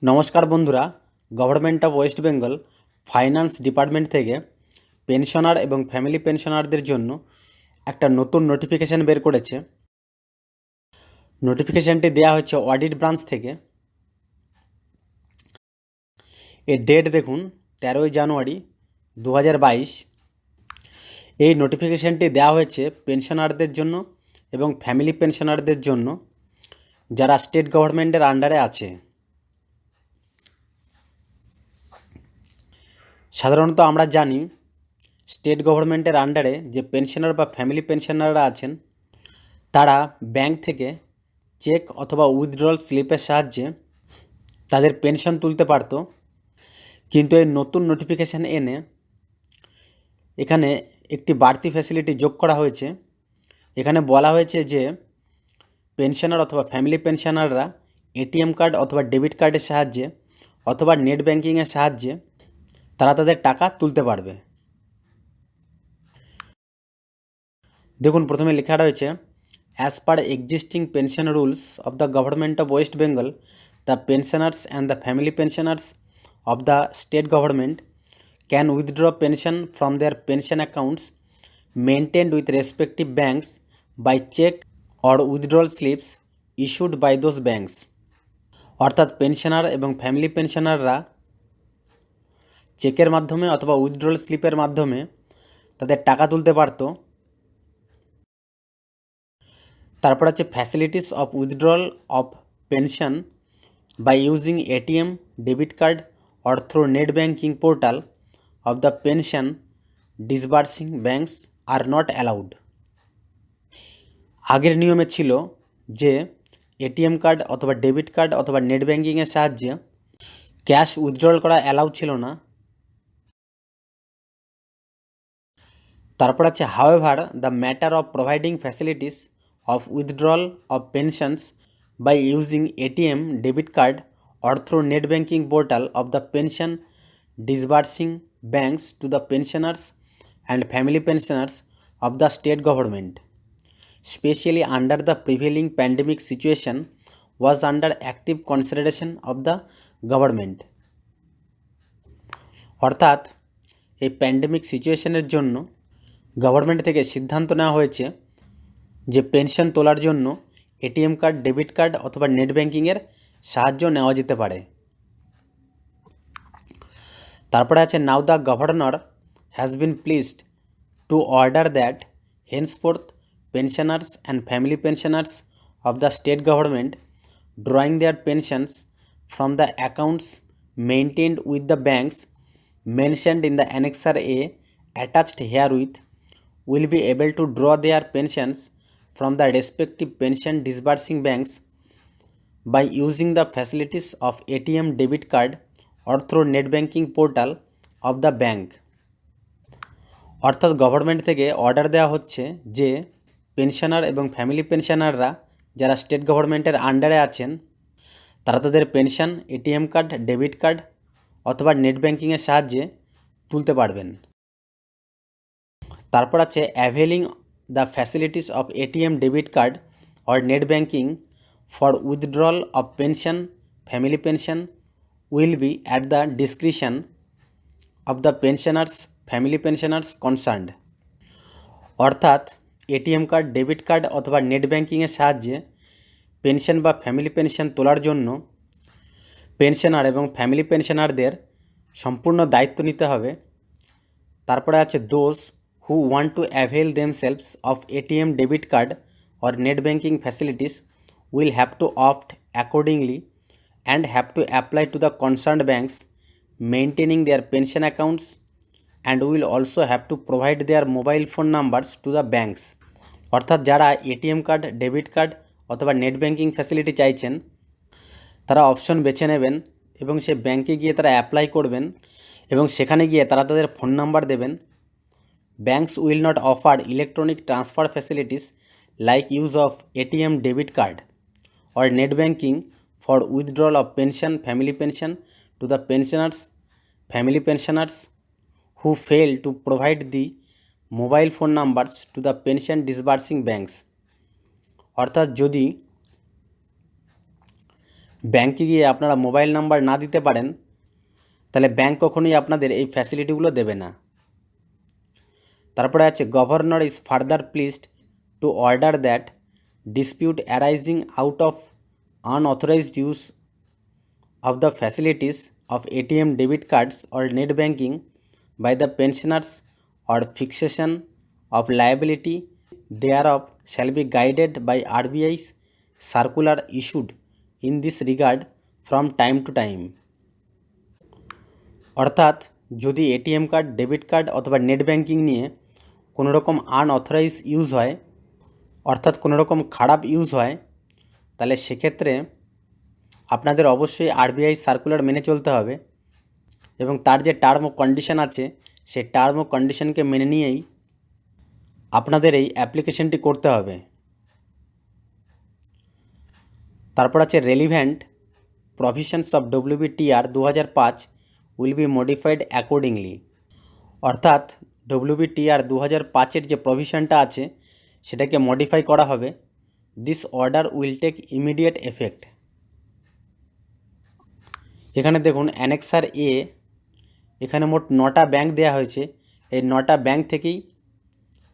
নমস্কার বন্ধুরা, government of West Bengal finance department থেকে পেনশনার এবং ফ্যামিলি পেনশনারদের জন্য একটা নতুন নোটিফিকেশান বের করেছে। নোটিফিকেশানটি দেওয়া হচ্ছে অডিট ব্রাঞ্চ থেকে। এর ডেট দেখুন 13ই জানুয়ারি 2022। এই নোটিফিকেশানটি দেওয়া হয়েছে পেনশনারদের জন্য এবং ফ্যামিলি পেনশনারদের জন্য যারা স্টেট গভর্নমেন্টের আন্ডারে আছে। সাধারণত আমরা জানি স্টেট গভর্নমেন্টের আন্ডারে যে পেনশনার বা ফ্যামিলি পেনশনাররা আছেন তারা ব্যাংক থেকে চেক অথবা উইথড্রল স্লিপের সাহায্যে তাদের পেনশন তুলতে পারত। কিন্তু এই নতুন নোটিফিকেশান এনে এখানে একটি বাড়তি ফ্যাসিলিটি যোগ করা হয়েছে। এখানে বলা হয়েছে যে পেনশনার অথবা ফ্যামিলি পেনশনাররা এটিএম কার্ড অথবা ডেবিট কার্ডের সাহায্যে অথবা নেট ব্যাঙ্কিংয়ের সাহায্যে তারা তাদের টাকা তুলতে পারবে। দেখুন, প্রথমে লেখা রয়েছে, as per existing pension rules of the government of West Bengal, the pensioners and the family pensioners of the state government can withdraw pension from their pension accounts maintained with respective banks by check or withdrawal slips issued by those banks। অর্থাৎ pensioner এবং family পেনশনাররা চেকের মাধ্যমে অথবা withdrawal স্লিপের মাধ্যমে তাদের টাকা তুলতে পারত। তারপর আছে facilities of withdrawal of pension by using ATM, debit card or through net banking portal of the pension disbursing banks are not allowed। আগের নিয়মে ছিল যে এটিএম কার্ড অথবা ডেবিট কার্ড অথবা নেট ব্যাঙ্কিংয়ের সাহায্যে ক্যাশ উইথড্রল করা অ্যালাউ ছিল না। তারপর আছে however the matter of providing facilities of withdrawal of pensions by using ATM, debit card or through net banking portal of the pension disbursing banks to the pensioners and family pensioners of the state government, especially under the prevailing pandemic situation, was under active consideration of the government। অর্থাৎ এই pandemic সিচুয়েশনের জন্য government থেকে সিদ্ধান্ত নেওয়া হয়েছে যে pension তোলার জন্য এটিএম কার্ড, ডেবিট কার্ড অথবা নেট ব্যাঙ্কিংয়ের সাহায্য নেওয়া যেতে পারে। তারপরে আছে, now the governor has been pleased to order that henceforth pensioners and family pensioners of the state government drawing their pensions from the accounts maintained with the banks mentioned in the annexure A attached herewith will be able to draw their pensions from the respective pension disbursing banks by using the facilities of ATM, debit card or through net banking portal of the bank. অর্থাৎ government থেকে order দেওয়া হচ্ছে যে pensioner এবং family পেনশনাররা যারা state গভর্নমেন্টের আন্ডারে আছেন তারা তাদের pension ATM card, debit card অথবা নেট ব্যাঙ্কিংয়ের সাহায্যে তুলতে পারবেন। তারপর আছে, availing the facilities of ATM, debit card or net banking for withdrawal of pension, family pension will be at the discretion of the pensioners, family pensioners concerned। অর্থাৎ ATM card, debit card অথবা net ব্যাঙ্কিংয়ের সাহায্যে pension বা family pension তোলার জন্য pensioner এবং family পেনশনারদের সম্পূর্ণ দায়িত্ব নিতে হবে। তারপরে আছে, those who want to avail themselves of ATM, debit card or net banking facilities will have to opt accordingly and have to apply to the concerned banks maintaining their pension accounts and will also have to provide their mobile phone numbers to the banks। অর্থাৎ যারা ATM card, debit card অথবা net banking facility চাইছেন তারা option বেছে নেবেন এবং সে ব্যাঙ্কে গিয়ে তারা অ্যাপ্লাই করবেন এবং সেখানে গিয়ে তারা তাদের ফোন নাম্বার দেবেন। Banks will not offer electronic transfer facilities like use of ATM, debit card or net banking for withdrawal of pension, family pension to the pensioners, family pensioners who fail to provide the mobile phone numbers to the pension disbursing banks। অর্থাৎ যদি ব্যাংকে গিয়ে আপনারা mobile number না দিতে পারেন, তাহলে bank কখনোই আপনাদের এই ফ্যাসিলিটিগুলো দেবে না। তারপরে আছে governor is further pleased to order that dispute arising out of unauthorised use of the facilities of ATM debit cards or net banking by the pensioners or fixation of liability thereof shall be guided by RBI's circular issued in this regard from time to time। অর্থাৎ যদি ATM card, debit card অথবা net banking নিয়ে কোনো রকম unauthorised use হয়, অর্থাৎ কোনো রকম খারাপ ইউজ হয়, তাহলে সেক্ষেত্রে আপনাদের অবশ্যই আরবিআই সার্কুলার মেনে চলতে হবে এবং তার যে টার্ম ও কন্ডিশন আছে সেই টার্ম ও কন্ডিশনকে মেনে নিয়েই আপনাদের এই অ্যাপ্লিকেশনটি করতে হবে। তারপর আছে relevant provisions of WBTR 2005 will be modified accordingly. অর্থাৎ WBTR 2005-এর যে প্রভিশনটা আছে সেটাকে মডিফাই করা হবে। This order will take immediate effect. এখানে দেখুন অ্যানেক্সার এ, এখানে মোট 9টা ব্যাংক দেওয়া হয়েছে। এই 9টা ব্যাংক থেকেই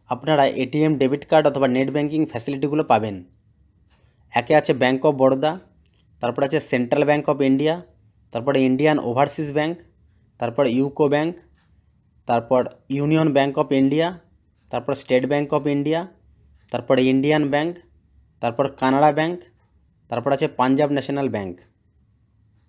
আপনারা এটিএম ডেবিট কার্ড অথবা নেট ব্যাঙ্কিং ফ্যাসিলিটিগুলো পাবেন। একে আছে ব্যাঙ্ক অফ বরোদা, তারপর আছে সেন্ট্রাল ব্যাঙ্ক অফ ইন্ডিয়া, তারপরে ইন্ডিয়ান ওভারসিজ ব্যাঙ্ক, তারপর ইউকো ব্যাঙ্ক, তারপর ইউনিয়ন ব্যাঙ্ক অফ ইন্ডিয়া, তারপর স্টেট ব্যাঙ্ক অফ ইন্ডিয়া, তারপরে ইন্ডিয়ান ব্যাঙ্ক, তারপর কানাড়া ব্যাঙ্ক, তারপর আছে পাঞ্জাব ন্যাশনাল ব্যাঙ্ক।